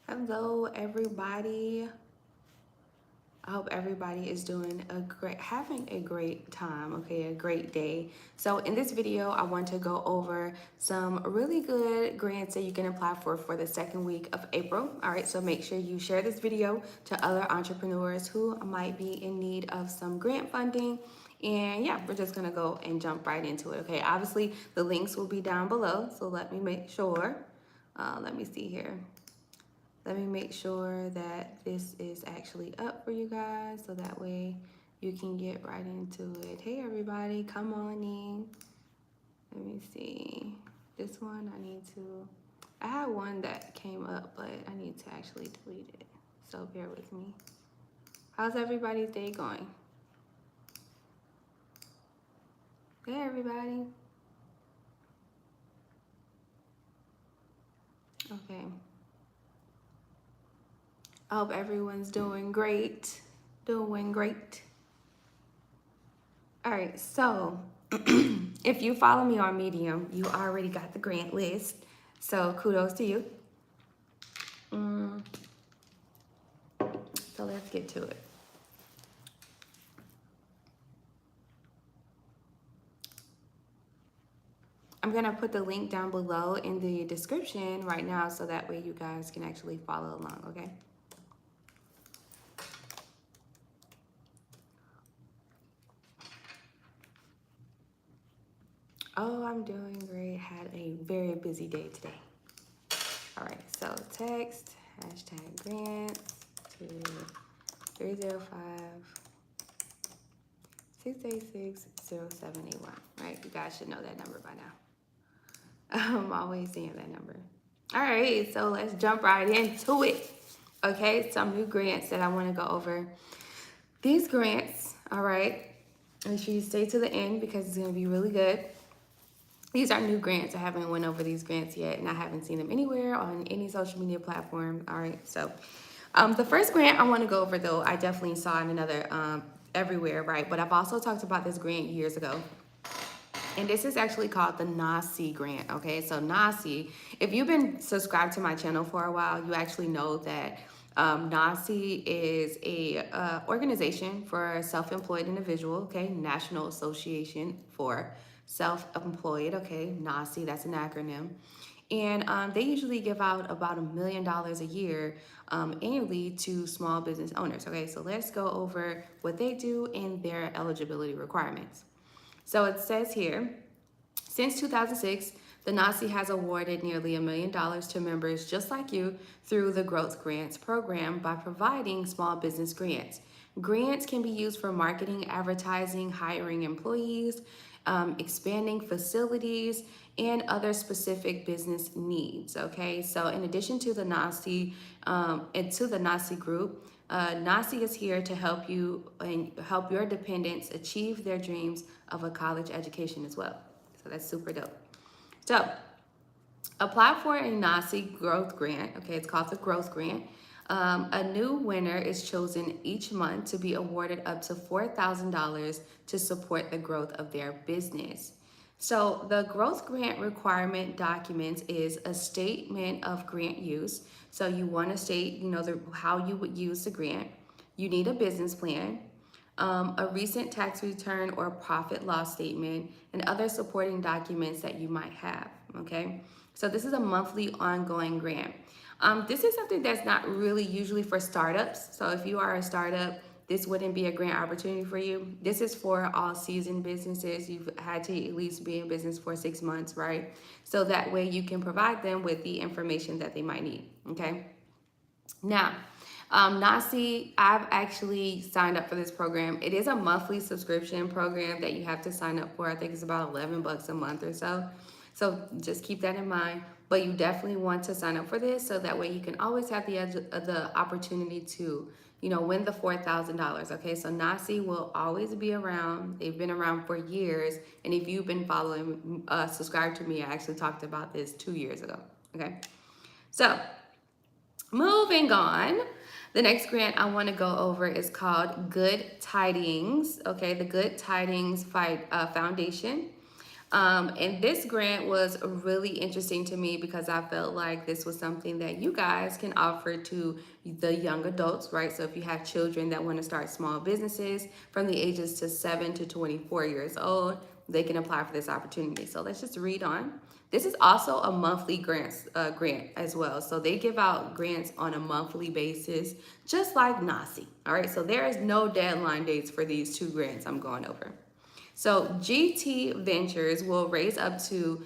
Hello, everybody. I hope everybody is having a great time, okay, a great day. So in this video, I want to go over some really good grants that you can apply for the second week of April. All right, so make sure you share this video to other entrepreneurs who might be in need of some grant funding. And yeah, we're just gonna go and jump right into it, okay? Obviously, the links will be down below, so let me make sure. Let me see here. Let me make sure that this is actually up for you guys so that way you can get right into it. Hey everybody, come on in. Let me see. This one I had one that came up, but I need to actually delete it. So bear with me. How's everybody's day going? Hey everybody. Okay. I hope everyone's doing great. Doing great. All right, so if you follow me on Medium, you already got the grant list. So kudos to you. So let's get to it. I'm gonna put the link down below in the description right now so that way you guys can actually follow along, okay? Oh, I'm doing great. Had a very busy day today. All right, so text, hashtag grants to 305 686 0781, right? You guys should know that number by now. I'm always seeing that number. All right, so let's jump right into it. Okay, some new grants that I want to go over. These grants, all right, make sure you stay to the end because it's going to be really good. These are new grants. I haven't went over these grants yet, and I haven't seen them anywhere on any social media platform. All right, so the first grant I want to go over, though, I definitely saw in another everywhere, right? But I've also talked about this grant years ago. And this is actually called the NASI grant, okay? So NASI, if you've been subscribed to my channel for a while, you actually know that NASI is a organization for self-employed individual, okay? National Association for Self-Employed, okay? NASI, that's an acronym. And they usually give out about $1 million a year annually to small business owners, okay? So let's go over what they do and their eligibility requirements. So it says here, since 2006, the NASI has awarded nearly $1 million to members just like you through the Growth Grants program by providing small business grants. Grants can be used for marketing, advertising, hiring employees, expanding facilities, and other specific business needs. Okay, so in addition to the NASI and to the NASI group, NASI is here to help you and help your dependents achieve their dreams of a college education as well. So that's super dope. So apply for a NASI growth grant. Okay, it's called the growth grant. A new winner is chosen each month to be awarded up to $4,000 to support the growth of their business. So the growth grant requirement documents is a statement of grant use. So you want to state, how you would use the grant. You need a business plan, a recent tax return or profit loss statement, and other supporting documents that you might have, okay? So this is a monthly ongoing grant. This is something that's not really usually for startups. So if you are a startup, this wouldn't be a grant opportunity for you. This is for all seasoned businesses. You've had to at least be in business for 6 months, right? So that way you can provide them with the information that they might need, okay? Now, NASI, I've actually signed up for this program. It is a monthly subscription program that you have to sign up for. I think it's about $11 a month or so. So just keep that in mind. But you definitely want to sign up for this so that way you can always have the opportunity to, win the $4,000. Okay, so NASI will always be around. They've been around for years. And if you've been following, subscribe to me, I actually talked about this 2 years ago. Okay, so moving on, the next grant I want to go over is called Good Tidings. Okay, the Good Tidings Foundation. And this grant was really interesting to me because I felt like this was something that you guys can offer to the young adults, right? So if you have children that want to start small businesses from the ages to 7 to 24 years old, they can apply for this opportunity. So let's just read on. This is also a monthly grant as well. So they give out grants on a monthly basis, just like NASI. All right, so there is no deadline dates for these two grants I'm going over. So GT Ventures will raise up to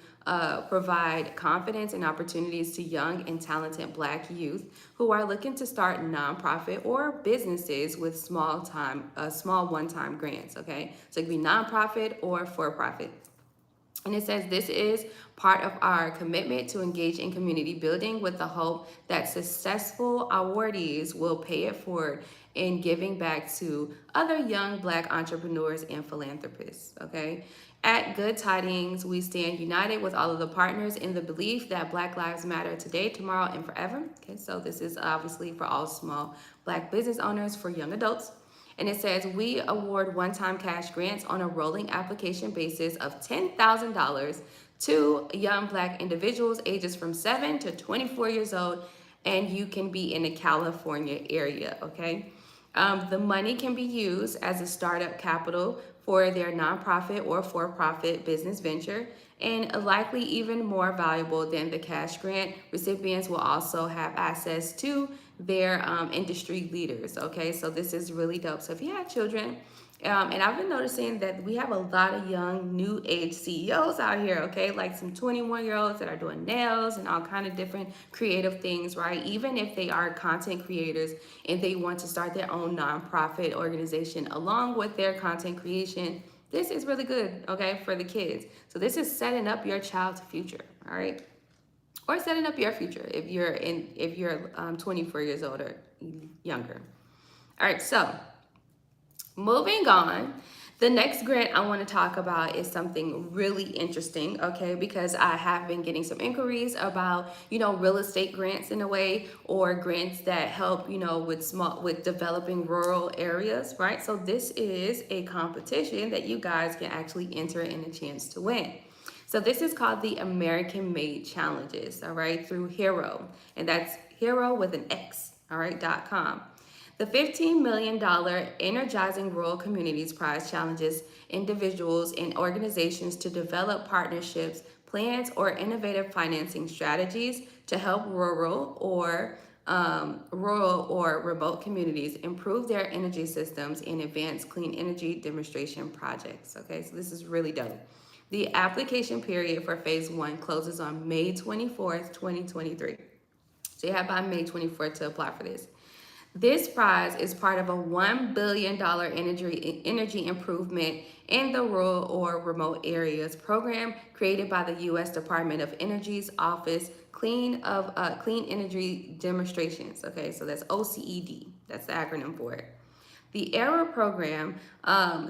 provide confidence and opportunities to young and talented Black youth who are looking to start nonprofit or businesses with small one-time grants. Okay, so it could be nonprofit or for-profit. And it says this is part of our commitment to engage in community building with the hope that successful awardees will pay it forward in giving back to other young Black entrepreneurs and philanthropists. Okay. At Good Tidings, we stand united with all of the partners in the belief that Black lives matter today, tomorrow, and forever. Okay, so this is obviously for all small Black business owners, for young adults. And it says we award one-time cash grants on a rolling application basis of $10,000 to young Black individuals ages from 7 to 24 years old, and you can be in the California area, okay? The money can be used as a startup capital for their nonprofit or for-profit business venture, and likely even more valuable than the cash grant, recipients will also have access to their industry leaders. Okay, so this is really dope. So if you have children, and I've been noticing that we have a lot of young new age CEOs out here, okay, like some 21-year-olds that are doing nails and all kind of different creative things, right? Even if they are content creators and they want to start their own nonprofit organization along with their content creation, this is really good, okay, for the kids. So this is setting up your child's future, all right? Or setting up your future if you're 24 years old or younger. All right, so moving on. The next grant I want to talk about is something really interesting, okay? Because I have been getting some inquiries about, real estate grants in a way, or grants that help, with developing rural areas, right? So this is a competition that you guys can actually enter in a chance to win. So this is called the American Made Challenges, all right, through Hero, and that's Hero with an X, all right, .com. The $15 million Energizing Rural Communities Prize challenges individuals and organizations to develop partnerships, plans, or innovative financing strategies to help rural or remote communities improve their energy systems and advance clean energy demonstration projects. Okay, so this is really dope. The application period for phase 1 closes on May 24th, 2023. So you have by May 24th to apply for this. This prize is part of a $1 billion energy improvement in the rural or remote areas program created by the U.S. Department of Energy's Office Clean Energy Demonstrations. Okay, so that's OCED. That's the acronym for it. The ERA program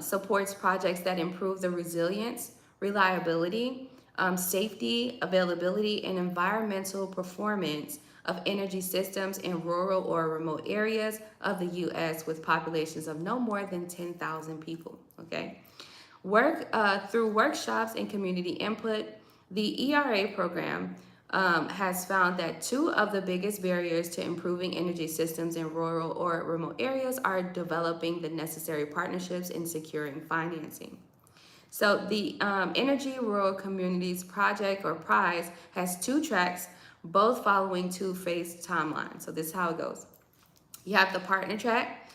supports projects that improve the resilience, reliability, safety, availability, and environmental performance of energy systems in rural or remote areas of the U.S. with populations of no more than 10,000 people, okay? Through workshops and community input, the ERA program has found that 2 of the biggest barriers to improving energy systems in rural or remote areas are developing the necessary partnerships and securing financing. So the Energy Rural Communities Project or Prize has 2 tracks, both following 2-phase timelines. So this is how it goes. You have the partner track,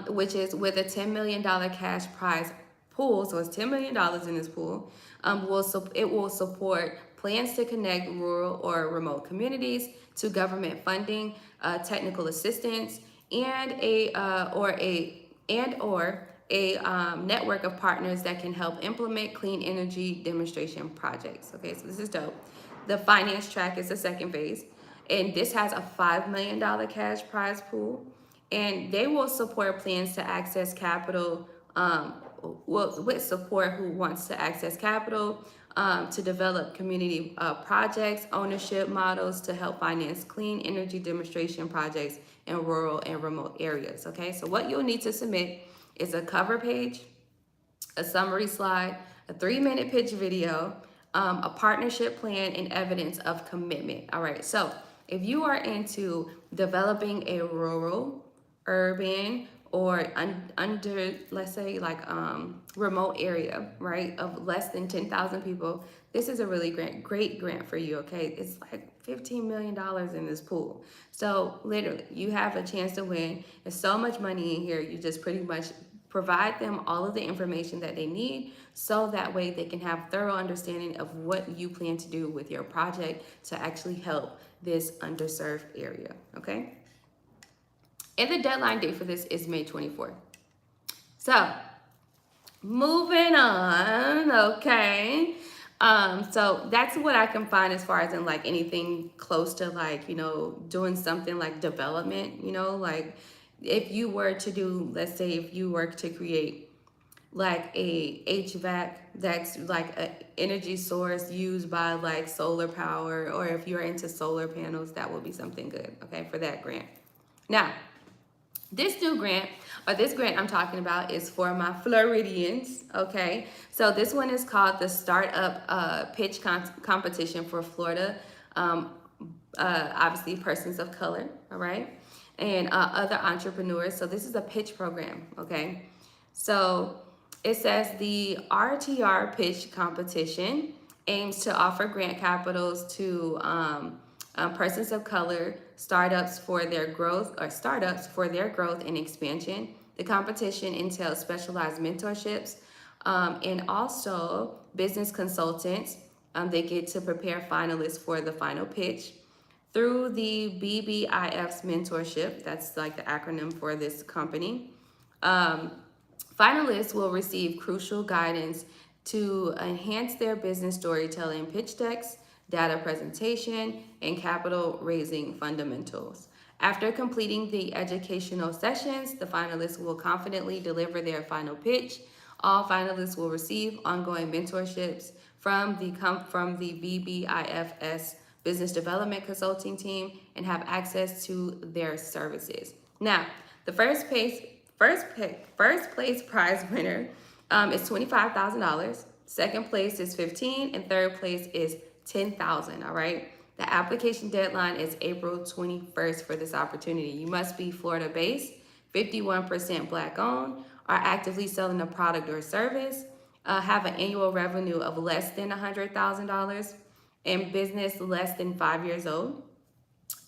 which is with a $10 million cash prize pool. So it's $10 million in this pool. It will support plans to connect rural or remote communities to government funding, technical assistance, and a network of partners that can help implement clean energy demonstration projects. Okay, so this is dope. The finance track is the second phase, and this has a $5 million cash prize pool, and they will support plans to access capital, with support who wants to access capital to develop community projects, ownership models to help finance clean energy demonstration projects in rural and remote areas. Okay, so what you'll need to submit is a cover page, a summary slide, a 3-minute pitch video, a partnership plan, and evidence of commitment. All right, so if you are into developing a rural, urban, or under, let's say, like remote area, right, of less than 10,000 people, this is a really great grant for you, okay? It's like $15 million in this pool. So literally, you have a chance to win. There's so much money in here. You just pretty much provide them all of the information that they need so that way they can have thorough understanding of what you plan to do with your project to actually help this underserved area, okay? And the deadline date for this is May 24th. So, moving on, okay? So that's what I can find as far as in like anything close to like, doing something like development, like if you were to do, let's say if you were to create like a HVAC that's like an energy source used by like solar power, or if you're into solar panels, that would be something good, okay, for that grant. Now, this grant I'm talking about is for my Floridians, okay? So this one is called the Startup Pitch Competition for Florida, obviously persons of color, all right? And other entrepreneurs. So this is a pitch program, okay? So it says the RTR Pitch Competition aims to offer grant capitals to persons of color, startups for their growth and expansion. The competition entails specialized mentorships and also business consultants. They get to prepare finalists for the final pitch. Through the BBIF's mentorship, that's like the acronym for this company, finalists will receive crucial guidance to enhance their business storytelling, pitch decks, data presentation, and capital raising fundamentals. After completing the educational sessions, the finalists will confidently deliver their final pitch. All finalists will receive ongoing mentorships from the BBIFS Business Development Consulting Team and have access to their services. Now, the first place prize winner is $25,000. Second place is $15,000, and third place is $10,000. All right. The application deadline is April 21st for this opportunity. You must be Florida based, 51% Black owned, are actively selling a product or service, have an annual revenue of less than $100,000, and business less than 5 years old.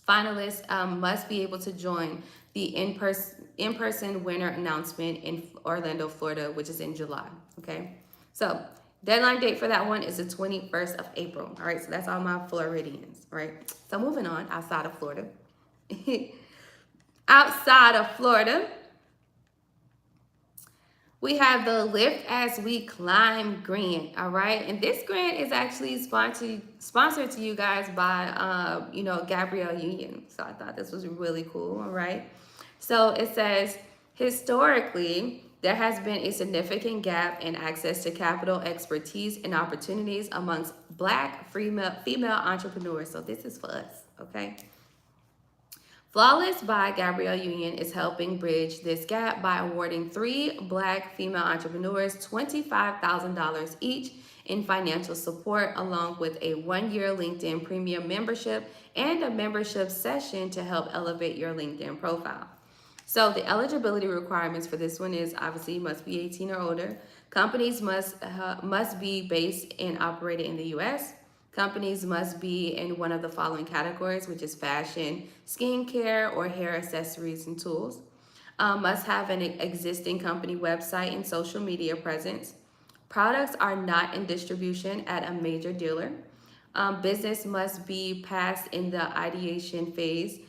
Finalists must be able to join the in-person winner announcement in Orlando, Florida, which is in July, okay? So deadline date for that one is the 21st of April, all right? So that's all my Floridians, all right? So moving on, outside of Florida. Outside of Florida, we have the Lift As We Climb grant, all right? And this grant is actually sponsored to you guys by, Gabrielle Union. So I thought this was really cool, all right? So it says, historically, there has been a significant gap in access to capital, expertise, and opportunities amongst Black female entrepreneurs. So this is for us, okay? Flawless by Gabrielle Union is helping bridge this gap by awarding 3 Black female entrepreneurs $25,000 each in financial support, along with a 1-year LinkedIn Premium membership and a membership session to help elevate your LinkedIn profile. So the eligibility requirements for this one is obviously you must be 18 or older. Companies must be based and operated in the U.S. Companies must be in one of the following categories, which is fashion, skincare, or hair accessories and tools. Must have an existing company website and social media presence. Products are not in distribution at a major dealer. Business must be past in the ideation phase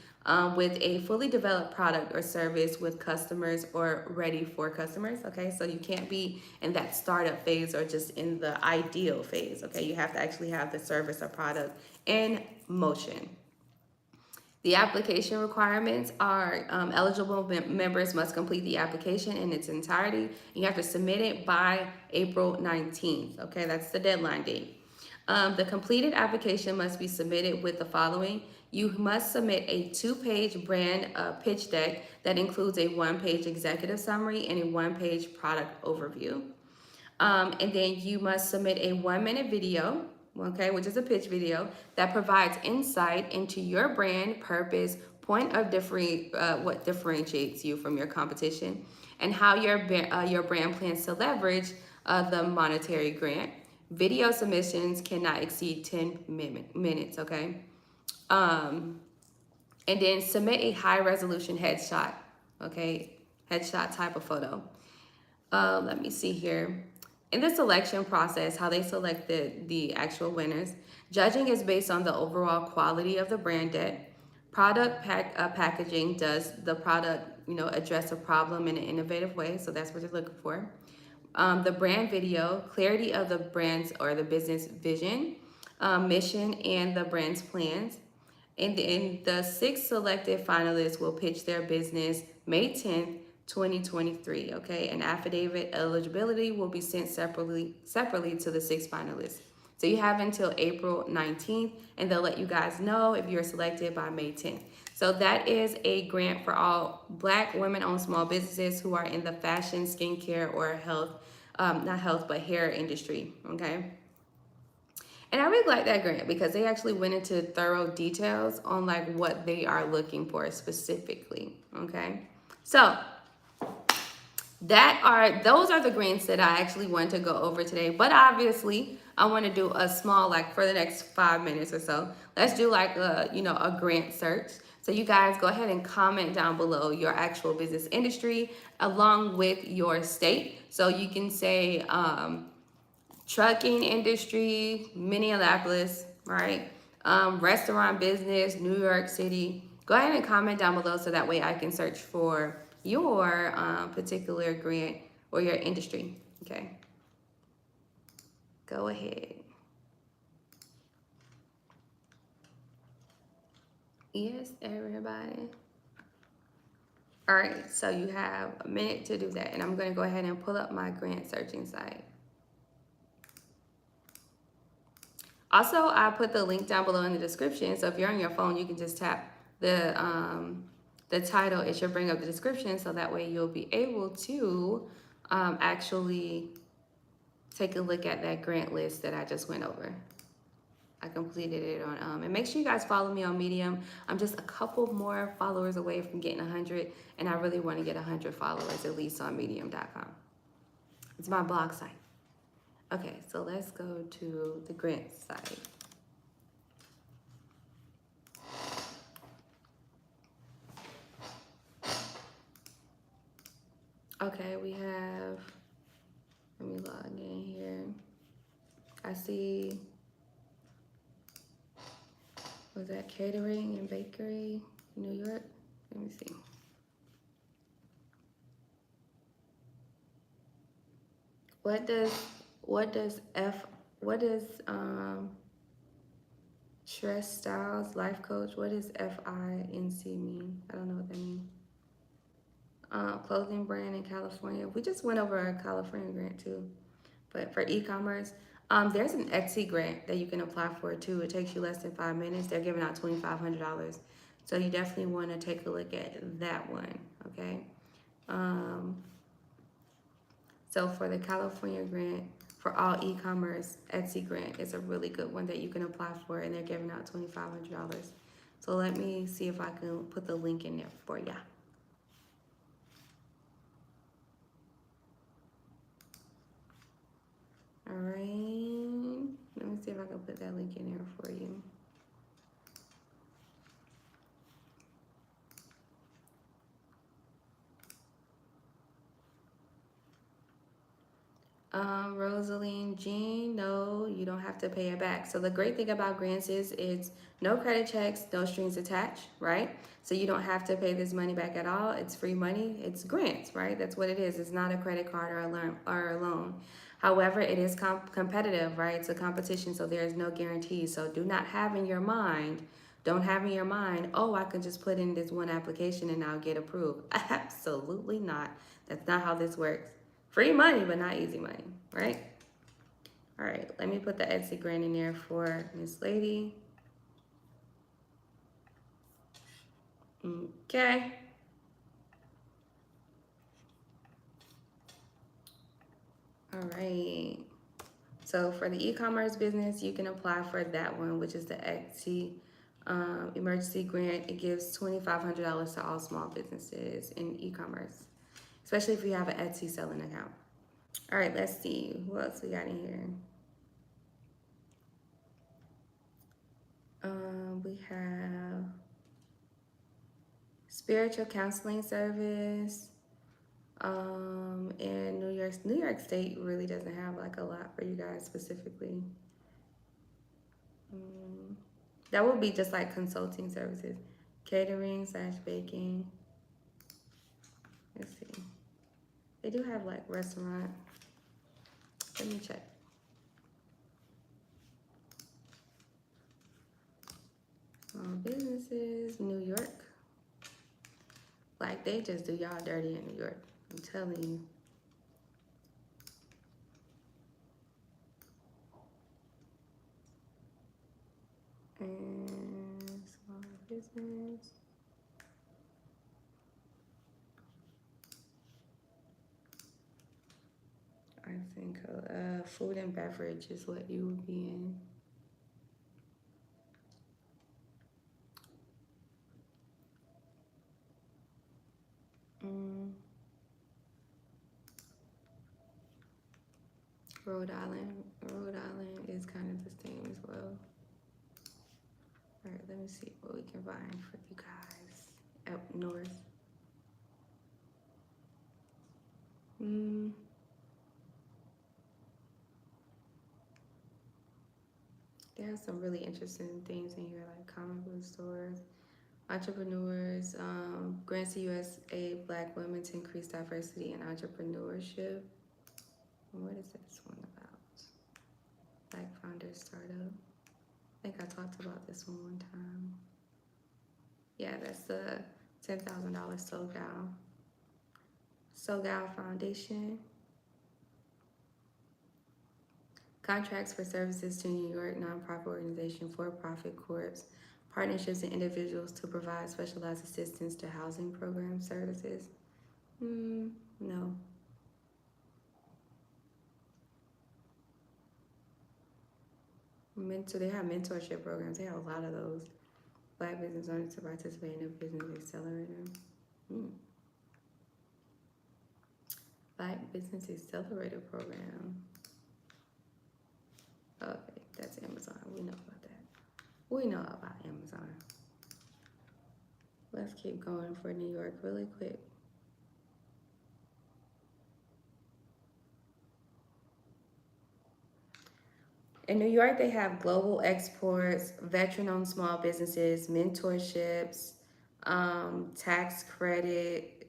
with a fully developed product or service with customers or ready for customers, okay? So you can't be in that startup phase or just in the ideal phase, okay? You have to actually have the service or product in motion. The application requirements are eligible members must complete the application in its entirety. You have to submit it by April 19th, okay? That's the deadline date. The completed application must be submitted with the following. You must submit a 2-page brand pitch deck that includes a 1-page executive summary and a 1-page product overview. And then you must submit a 1-minute video, okay, which is a pitch video that provides insight into your brand, purpose, point of what differentiates you from your competition, and how your brand plans to leverage the monetary grant. Video submissions cannot exceed 10 minutes, okay? Um, and then submit a high resolution headshot, okay? Headshot type of photo. Let me see here. In the selection process, how they selected the actual winners, judging is based on the overall quality of the brand deck. Packaging, does the product, address a problem in an innovative way? So that's what they're looking for. The brand video, clarity of the brand's or the business vision, mission, and the brand's plans. And then the 6 selected finalists will pitch their business May 10th, 2023. Okay, an affidavit eligibility will be sent separately to the 6 finalists. So you have until April 19th, and they'll let you guys know if you're selected by May 10th. So that is a grant for all Black women-owned small businesses who are in the fashion, skincare, or health, not health, but hair industry, okay? And I really like that grant because they actually went into thorough details on like what they are looking for specifically, okay? So those are the grants that I actually want to go over today. But obviously, I want to do a small, like for the next 5 minutes or so, let's do like a grant search. So you guys go ahead and comment down below your actual business industry along with your state. So you can say trucking industry, Minneapolis, right? Restaurant business, New York City. Go ahead and comment down below so that way I can search for your particular grant or your industry, okay? Go ahead. Yes, everybody. All right, so you have a minute to do that, and I'm gonna go ahead and pull up my grant searching site. Also, I put the link down below in the description, so if you're on your phone, you can just tap the title. It should bring up the description, so that way you'll be able to actually take a look at that grant list that I just went over. I completed it on, and make sure you guys follow me on Medium. I'm just a couple more followers away from getting 100, and I really want to get 100 followers at least on medium.com. It's my blog site. Okay, so let's go to the grant site. Okay, we have, let me log in here. I see, was that catering and bakery, New York? Let me see. What does Stress Styles Life Coach, what does FINC mean? I don't know what that means. Clothing brand in California. We just went over a California grant too. But for e-commerce, there's an Etsy grant that you can apply for too. It takes you less than 5 minutes. They're giving out $2,500. So you definitely want to take a look at that one, okay? So for the California grant, for all e-commerce, Etsy grant is a really good one that you can apply for, and they're giving out $2,500. So let me see if I can put the link in there for ya. All right, let me see if I can put that link in there for you. Rosaline Jean, no, you don't have to pay it back. So the great thing about grants is it's no credit checks, no strings attached, right? So you don't have to pay this money back at all. It's free money. It's grants, right? That's what it is. It's not a credit card or a loan. However, it is competitive, right? It's a competition, so there is no guarantee. So do not have in your mind, don't have in your mind, oh, I can just put in this one application and I'll get approved. Absolutely not. That's not how this works. Free money, but not easy money, right? All right, let me put the Etsy grant in there for Miss Lady. Okay. All All right. So for the e-commerce business, you can apply for that one, which is the Etsy emergency grant. It gives $2,500 to all small businesses in e-commerce, especially if you have an Etsy selling account. All right, let's see what else we got in here. We have spiritual counseling service. And New York State really doesn't have like a lot for you guys specifically. That would be just like consulting services, catering / baking. Let's see. They do have like restaurant. Let me check. Small businesses, New York. Like they just do y'all dirty in New York. I'm telling you. And small business. I think food and beverage is what you would be in. Rhode Island is kind of the same as well. All right, let me see what we can find for you guys up north. There's some really interesting things in here, like comic book stores, entrepreneurs, grants to USA Black women to increase diversity in entrepreneurship. What is this one about? Black Founders Startup. I think I talked about this one time. Yeah, that's the $10,000 SoGal Foundation. Contracts for services to New York nonprofit organization, for-profit corps, partnerships and individuals to provide specialized assistance to housing program services. No. They have mentorship programs. They have a lot of those. Black business owners to participate in a business accelerator. Black Business Accelerator program. Okay, that's Amazon. We know about that. We know about Amazon. Let's keep going for New York really quick. In New York, they have global exports, veteran-owned small businesses, mentorships, tax credit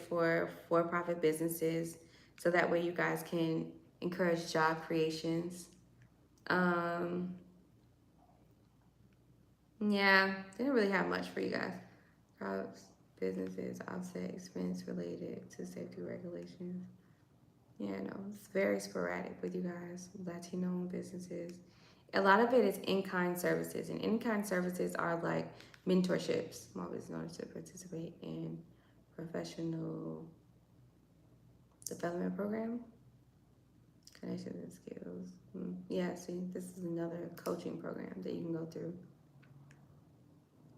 for-profit businesses, so that way you guys can encourage job creations. Yeah, they didn't really have much for you guys. Jobs, businesses, offset expense related to safety regulations. Yeah, no, it's very sporadic with you guys, Latino businesses. A lot of it is in-kind services, and in-kind services are like mentorships, small business owners to participate in professional development program, connections and skills. Yeah, see, this is another coaching program that you can go through.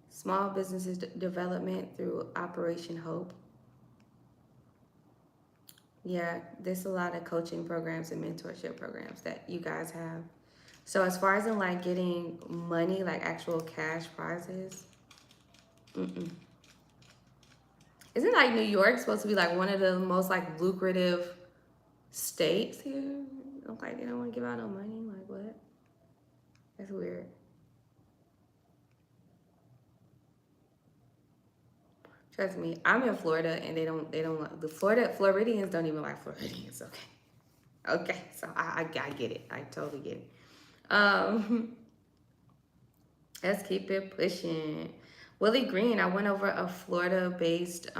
Small businesses development through Operation Hope. Yeah, there's a lot of coaching programs and mentorship programs that you guys have. So as far as in like getting money, like actual cash prizes, Isn't like New York supposed to be like one of the most like lucrative states here? Like they don't want to give out no money. Like what? That's weird. Trust me, I'm in Florida and they don't the Floridians don't even like Floridians. Okay, so I get it. I totally get it. Let's keep it pushing. Willie Green, I went over a Florida-based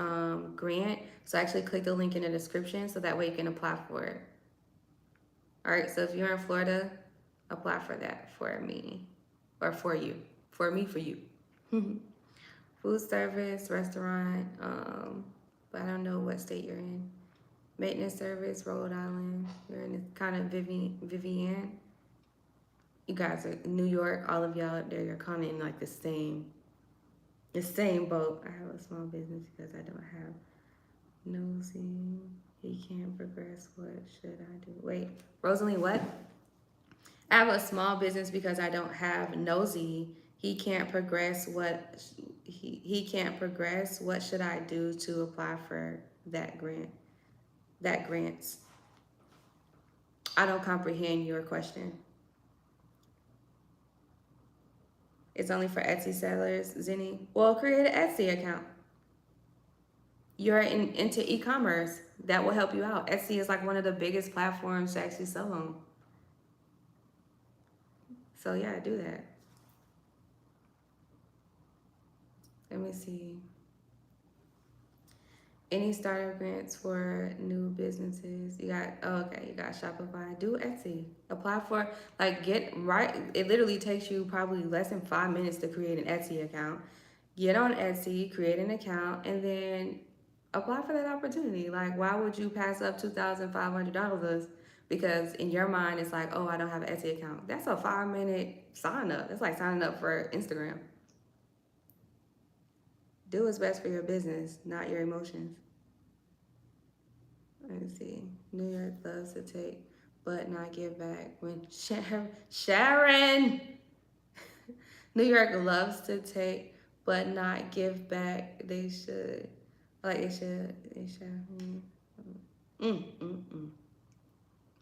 grant. So actually click the link in the description so that way you can apply for it. All right, so if you're in Florida, apply for that for me or for you. For me, for you. Food service, restaurant, but I don't know what state you're in. Maintenance service, Rhode Island. You're in kind of Vivian. You guys are New York. All of y'all up there, you're kind of in like the same boat. I have a small business because I don't have nosy. He can't progress. What should I do? Wait, Rosalie, what? I have a small business because I don't have nosy. He can't progress. He can't progress. What should I do to apply for that grant? That grants. I don't comprehend your question. It's only for Etsy sellers, Zenny. Well, create an Etsy account. You're into e-commerce. That will help you out. Etsy is like one of the biggest platforms to actually sell on. So yeah, do that. Let me see. Any startup grants for new businesses? You got, oh, okay, you got Shopify. Do Etsy. Apply for, like, get right. It literally takes you probably less than 5 minutes to create an Etsy account. Get on Etsy, create an account, and then apply for that opportunity. Like, why would you pass up $2,500? Because in your mind, it's like, oh, I don't have an Etsy account. That's a 5-minute sign up. That's like signing up for Instagram. Do what's best for your business, not your emotions. Let's see. New York loves to take, but not give back. When Sharon, New York loves to take, but not give back. They should, like they should.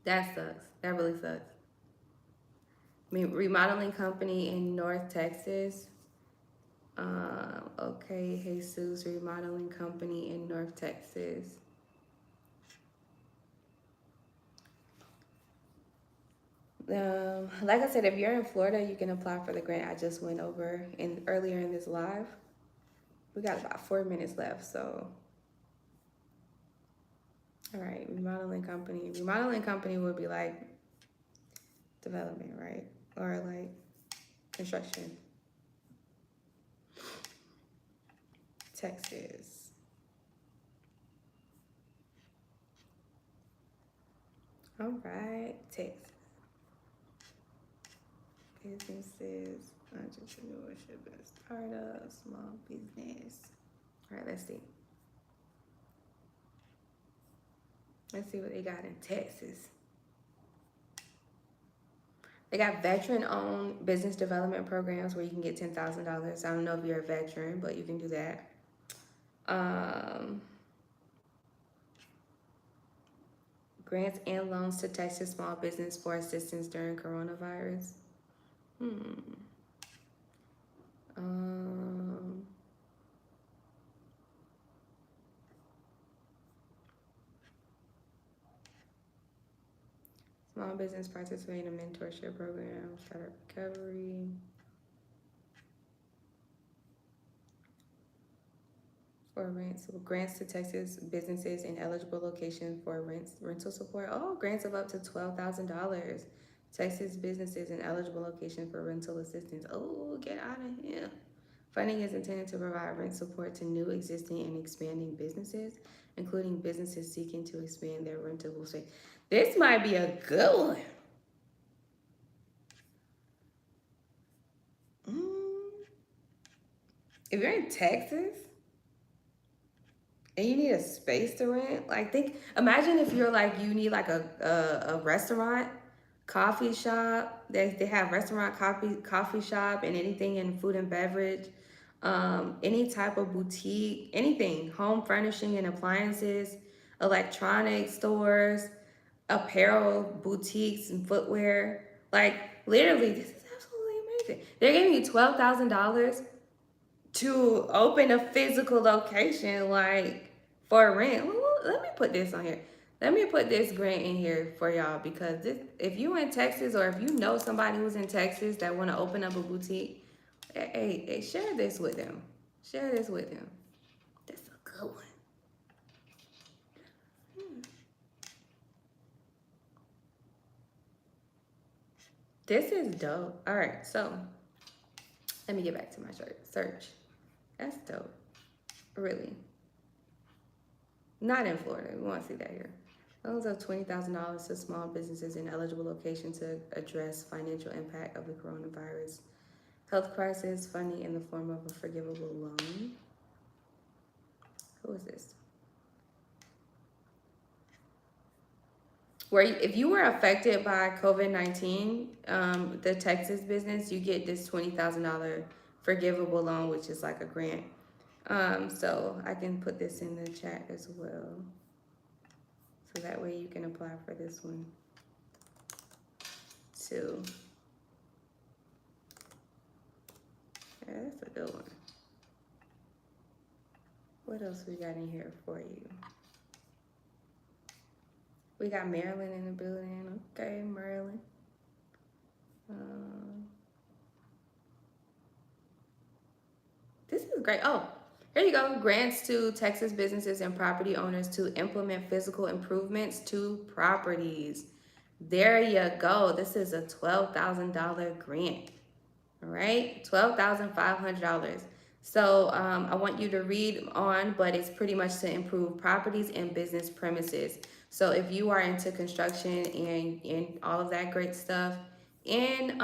That sucks. That really sucks. I mean, remodeling company in North Texas. Okay, Jesus, remodeling company in North Texas. Like I said, if you're in Florida, you can apply for the grant I just went over earlier in this live. We got about 4 minutes left, so. All right, remodeling company. Remodeling company would be like development, right? Or like construction. Texas. All right, Texas. Businesses, entrepreneurship, and startup, small business. All right, let's see. Let's see what they got in Texas. They got veteran-owned business development programs where you can get $10,000. I don't know if you're a veteran, but you can do that. Grants and loans to Texas small business for assistance during coronavirus. Small business participating in mentorship program, startup recovery. For rents, grants to Texas businesses in eligible locations for rental support. Oh, grants of up to $12,000. Texas businesses in eligible locations for rental assistance. Oh, get out of here. Funding is intended to provide rent support to new, existing, and expanding businesses, including businesses seeking to expand their rentable space. This might be a good one. If you're in Texas and you need a space to rent, like imagine if you're like, you need like a restaurant, coffee shop. They have restaurant, coffee shop, and anything in food and beverage. Any type of boutique, anything, home furnishing and appliances, electronic stores, apparel, boutiques, and footwear. Like, literally, this is absolutely amazing. They're giving you $12,000 to open a physical location, like, for rent. Let me put this on here. Let me put this grant in here for y'all, because if you in Texas, or if you know somebody who's in Texas that want to open up a boutique, hey, share this with them. Share this with them. That's a good one. This is dope. All right, so let me get back to my search. That's dope. Really. Not in Florida. We want to see that here. Loans of $20,000 to small businesses in eligible locations to address financial impact of the coronavirus health crisis, funding in the form of a forgivable loan. Who is this? Where if you were affected by COVID-19, the Texas business, you get this $20,000 forgivable loan, which is like a grant. So I can put this in the chat as well. So that way you can apply for this one too. Yeah, that's a good one. What else we got in here for you? We got Maryland in the building. Okay, Maryland. This is great. Oh, here you go. Grants to Texas businesses and property owners to implement physical improvements to properties. There you go. This is a $12,000 grant. All right, $12,500. So I want you to read on, but it's pretty much to improve properties and business premises. So if you are into construction and all of that great stuff, and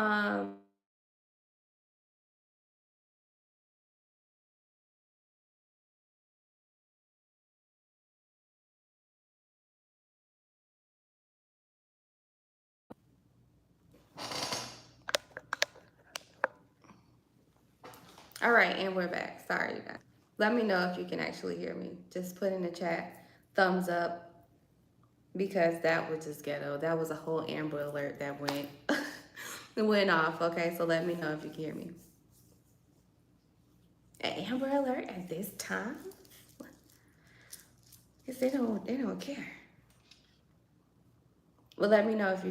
all right, and we're back. Sorry, you guys. Let me know if you can actually hear me. Just put in the chat thumbs up because that was just ghetto. That was a whole Amber Alert that went went off. Okay, so let me know if you can hear me. An Amber Alert at this time? Because they don't care. Well, let me know if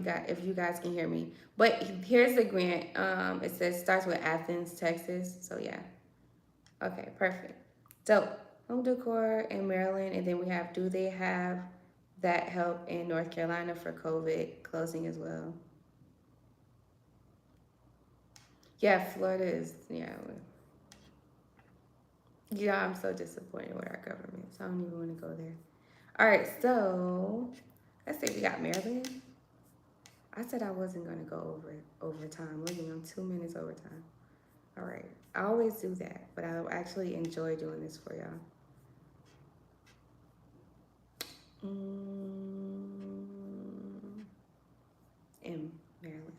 you guys can hear me. But here's the grant. It says starts with Athens, Texas. So yeah. Okay, perfect. So home decor in Maryland, and then we have do they have that help in North Carolina for COVID closing as well? Yeah, Florida is yeah. I'm so disappointed with our government, so I don't even want to go there. All right, so let's see. We got Maryland. I said I wasn't gonna go over time. Look, I'm 2 minutes over time. All right, I always do that, but I actually enjoy doing this for y'all. In Maryland.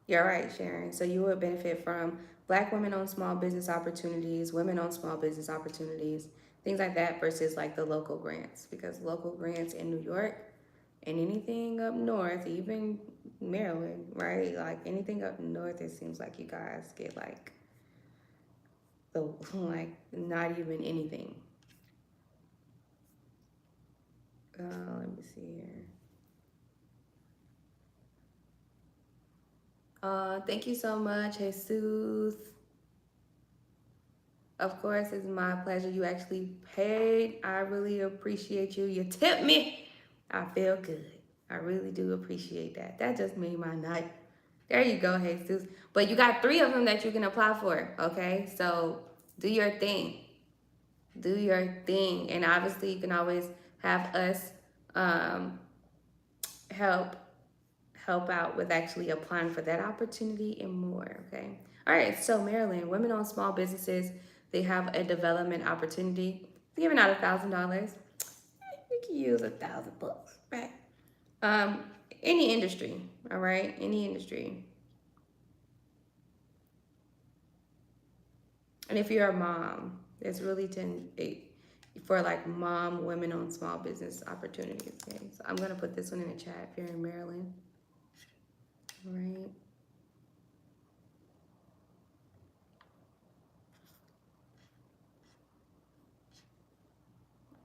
You're right, Sharon. So you would benefit from Black women-owned small business opportunities, women-owned small business opportunities, things like that, versus like the local grants. Because local grants in New York and anything up north, even Maryland, right? Like anything up north, it seems like you guys get like the like not even anything. Let me see here. Thank you so much, Jesus. Of course, it's my pleasure. You actually paid. I really appreciate you. You tipped me. I feel good. I really do appreciate that. That just made my night. There you go, Jesus. But you got 3 of them that you can apply for, okay? So do your thing. Do your thing. And obviously, you can always have us um, help out with actually applying for that opportunity and more, okay? All right, so Maryland, women-owned small businesses, they have a development opportunity. They're giving out $1,000. You can use $1,000, right? Um, any industry, all right? Any industry. And if you're a mom, it's really for like mom, women-owned small business opportunities, okay? So I'm gonna put this one in the chat if you're in Maryland, all right?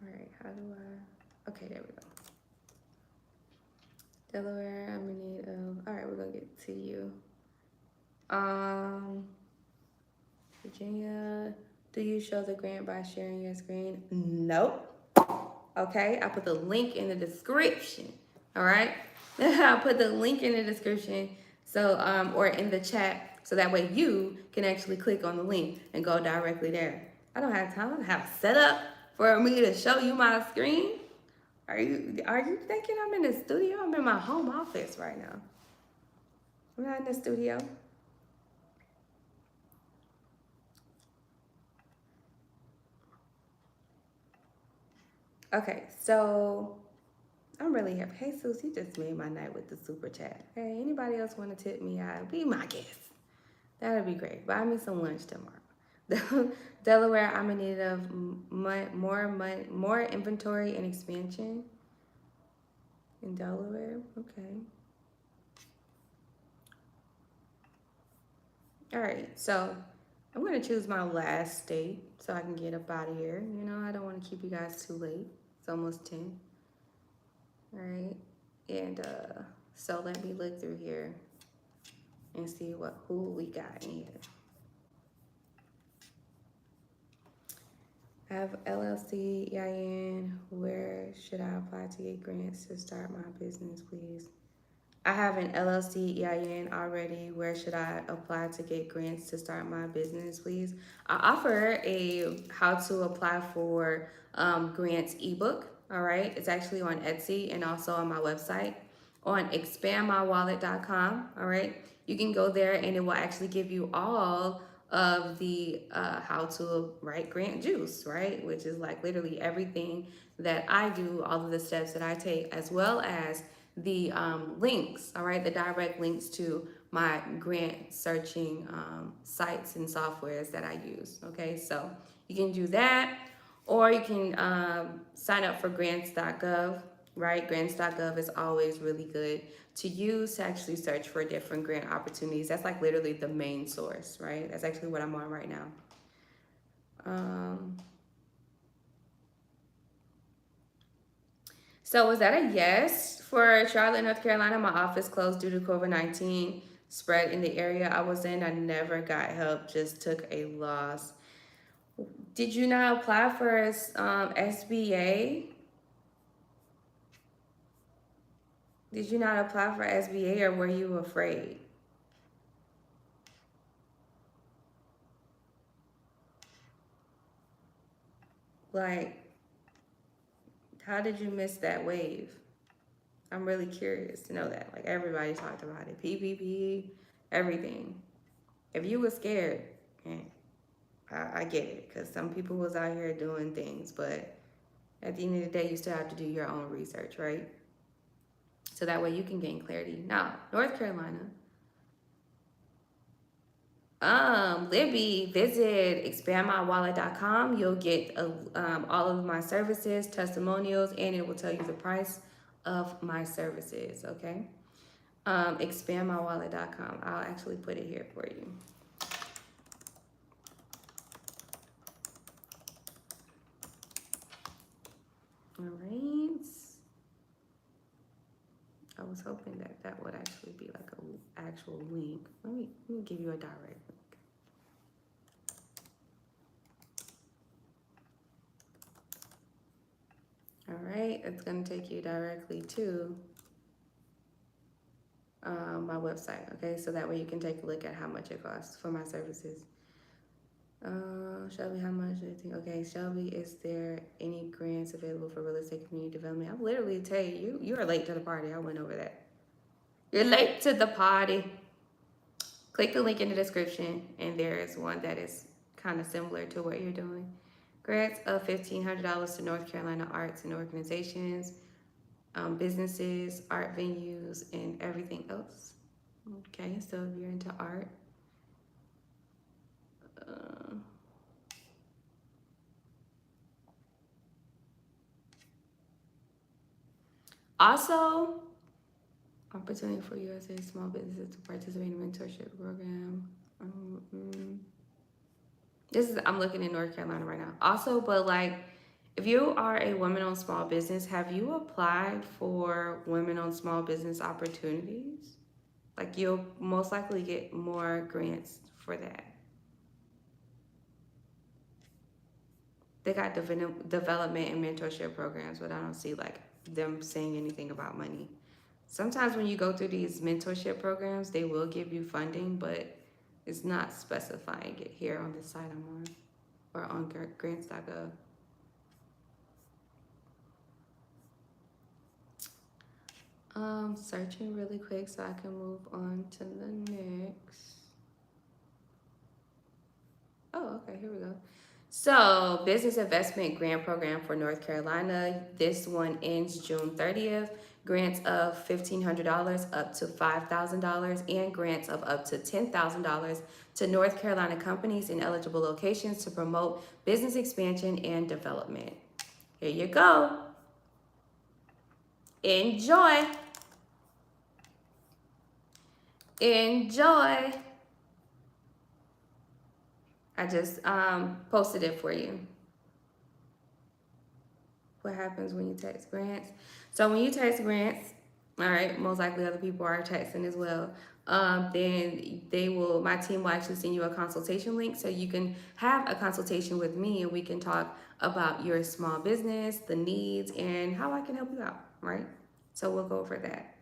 All right, how do I? Okay, there we go. Delaware, I'm in need of. All right, we're gonna get to you. Virginia, do you show the grant by sharing your screen? Nope. Okay, I put the link in the description. All right, I'll put the link in the description, so or in the chat, so that way you can actually click on the link and go directly there. I don't have time to have set up for me to show you my screen. Are you thinking I'm in the studio? I'm in my home office right now. I'm not in the studio. Okay, so I'm really happy. Hey, Sus, you just made my night with the super chat. Hey, anybody else want to tip me out? Be my guest. That'd be great. Buy me some lunch tomorrow. Delaware, I'm in need of more inventory and expansion in Delaware. Okay. All right. So I'm gonna choose my last state so I can get up out of here. You know, I don't want to keep you guys too late. It's almost 10. All right. And so let me look through here and see who we got in here. I have LLC, EIN. Where should I apply to get grants to start my business, please? I have an LLC EIN already. Where should I apply to get grants to start my business, please? I offer a how to apply for grants ebook. All right, it's actually on Etsy and also on my website on expandmywallet.com. All right, you can go there and it will actually give you all of the how to write grant juice, right? Which is like literally everything that I do, all of the steps that I take, as well as the links, all right, the direct links to my grant searching sites and softwares that I use. Okay, so you can do that, or you can sign up for grants.gov, right? Grants.gov is always really good to use to actually search for different grant opportunities. That's like literally the main source, right? That's actually what I'm on right now. So was that a yes for Charlotte, North Carolina? My office closed due to COVID-19 spread in the area I was in. I never got help, just took a loss. Did you not apply for SBA? Did you not apply for SBA, or were you afraid? Like, how did you miss that wave? I'm really curious to know that. Like, everybody talked about it. PPP, everything. If you were scared, I get it, because some people was out here doing things, but at the end of the day, you still have to do your own research, right? So that way you can gain clarity. Now, North Carolina. Libby, visit expandmywallet.com. You'll get all of my services, testimonials, and it will tell you the price of my services, okay? Expandmywallet.com. I'll actually put it here for you. All right. I was hoping that that would actually be like an actual link. Let me give you a direct link. All right, it's gonna take you directly to my website. Okay, so that way you can take a look at how much it costs for my services. Shelby, how much do you think? Okay, Shelby, is there any grants available for real estate community development? I'm literally tell you are late to the party. I went over that. You're late to the party. Click the link in the description, and there is one that is kind of similar to what you're doing. Grants of $1,500 to North Carolina arts and organizations, businesses, art venues, and everything else. Okay, so if you're into art, also opportunity for USA small businesses to participate in a mentorship program. I'm looking in North Carolina right now. Also, but like, if you are a woman-owned small business, have you applied for women-owned small business opportunities? Like, you'll most likely get more grants for that. They got development and mentorship programs, but I don't see like them saying anything about money. Sometimes when you go through these mentorship programs, they will give you funding, but it's not specifying it here on this site I'm on or on grants.gov. Searching really quick so I can move on to the next. Oh, okay, here we go. So, Business Investment Grant Program for North Carolina. This one ends June 30th. Grants of $1,500 up to $5,000 and grants of up to $10,000 to North Carolina companies in eligible locations to promote business expansion and development. Here you go. Enjoy. Enjoy. I just posted it for you. What happens when you text grants? So when you text grants, all right, most likely other people are texting as well. Then my team will actually send you a consultation link so you can have a consultation with me and we can talk about your small business, the needs, and how I can help you out, right? So we'll go over that.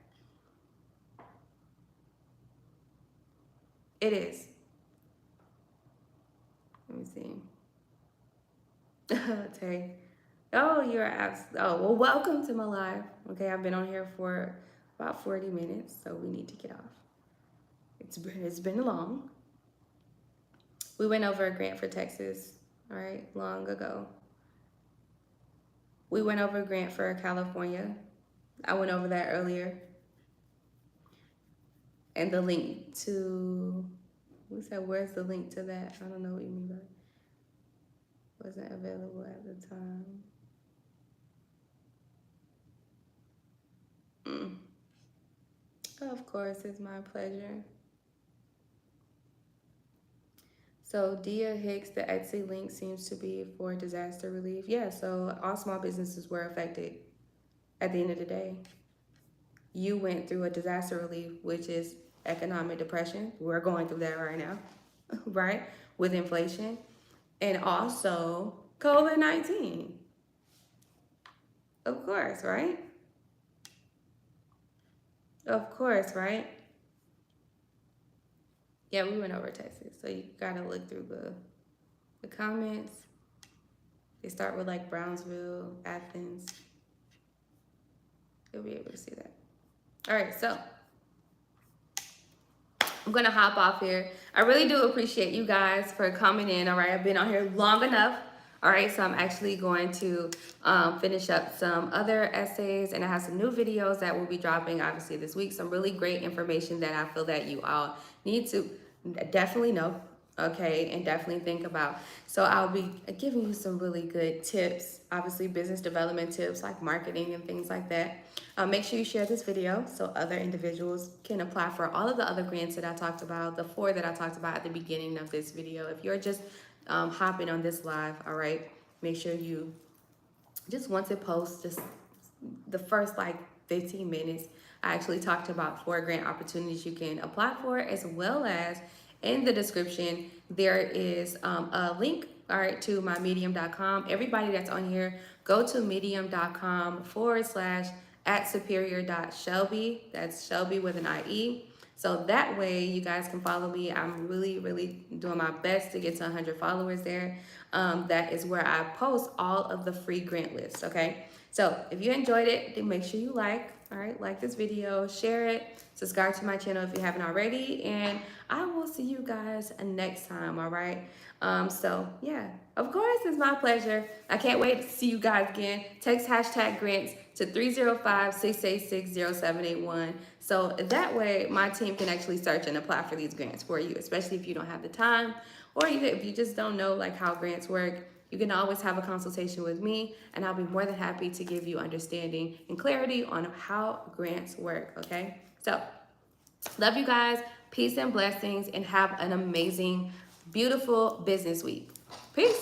It is. Let me see. Tay. Oh, well, welcome to my live. Okay, I've been on here for about 40 minutes, so we need to get off. It's been long. We went over a grant for Texas, all right, long ago. We went over a grant for California. I went over that earlier. And the link to, we said, where's the link to that? I don't know what you mean by it. Wasn't available at the time. Of course, it's my pleasure. So Dia Hicks, the Etsy link seems to be for disaster relief. Yeah, so all small businesses were affected at the end of the day. You went through a disaster relief, which is economic depression. We're going through that right now, right? With inflation and also COVID-19. Of course, right? Of course, right? Yeah, we went over Texas, so you gotta look through the comments. They start with like Brownsville, Athens. You'll be able to see that. All right, so I'm gonna hop off here. I really do appreciate you guys for coming in. All right, I've been on here long enough. All right, so I'm actually going to finish up some other essays, and I have some new videos that will be dropping obviously this week. Some really great information that I feel that you all need to definitely know, okay, and definitely think about. So I'll be giving you some really good tips, obviously business development tips like marketing and things like that. Make sure you share this video so other individuals can apply for all of the other grants that I talked about, the 4 that I talked about at the beginning of this video. If you're just hopping on this live, all right, make sure you just once it posts, just the first like 15 minutes, I actually talked about 4 grant opportunities you can apply for, as well as in the description, there is a link, all right, to my medium.com. Everybody that's on here, go to medium.com/@superior.shelby. That's Shelby with an IE. So that way you guys can follow me. I'm really, really doing my best to get to 100 followers there. That is where I post all of the free grant lists, okay? So if you enjoyed it, then make sure you like this video, share it, subscribe to my channel if you haven't already, and I will see you guys next time, all right? So yeah, of course, it's my pleasure. I can't wait to see you guys again. Text #grants to 305-686-0781. So that way my team can actually search and apply for these grants for you, especially if you don't have the time or if you just don't know like how grants work. You can always have a consultation with me, and I'll be more than happy to give you understanding and clarity on how grants work, okay? So, love you guys, peace and blessings, and have an amazing, beautiful business week. Peace.